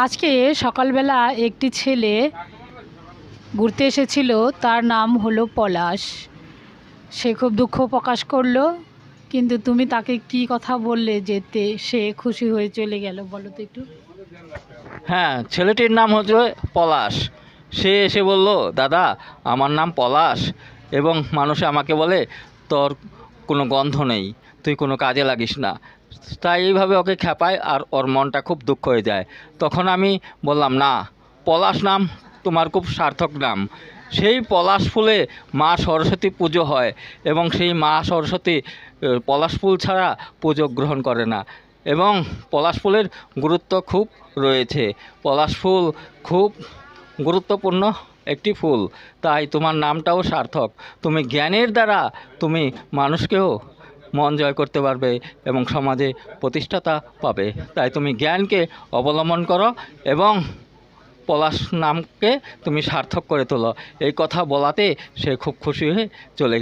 আজকে সকালবেলা একটি ছেলে ঘুরতে এসেছিল, তার নাম হলো পলাশ। সে খুব দুঃখ প্রকাশ করলো, কিন্তু তুমি তাকে কি কথা বললে যেতে সে খুশি হয়ে চলে গেল, বলো তো একটু। হ্যাঁ, ছেলেটির নাম হচ্ছে পলাশ। সে এসে বলল, দাদা আমার নাম পলাশ এবং মানুষে আমাকে বলে তোর কোনো গন্ধ নেই, তুই কোনো কাজে লাগিস না। তাই এইভাবে ওকে খেপায় আর ওর মনটা খুব দুঃখ হয়ে যায়। তখন আমি বললাম, না, পলাশ নাম তোমার খুব সার্থক নাম। সেই পলাশ ফুলে মা সরস্বতী পুজো হয় এবং সেই মা সরস্বতী পলাশ ফুল ছাড়া পুজো গ্রহণ করে না। এবং পলাশ ফুলের গুরুত্ব খুব রয়েছে। পলাশ ফুল খুব গুরুত্বপূর্ণ একটি ফুল, তাই তোমার নামটাও সার্থক। তুমি জ্ঞানের দ্বারা তুমি মানুষকেও মন জয় করতে পারবে এবং সমাজে প্রতিষ্ঠাতা পাবে। তাই তুমি জ্ঞানকে অবলম্বন করো এবং পলাশ নামকে তুমি সার্থক করে তোলো। এই কথা বলাতে সে খুব খুশি হয়ে চলে গেল।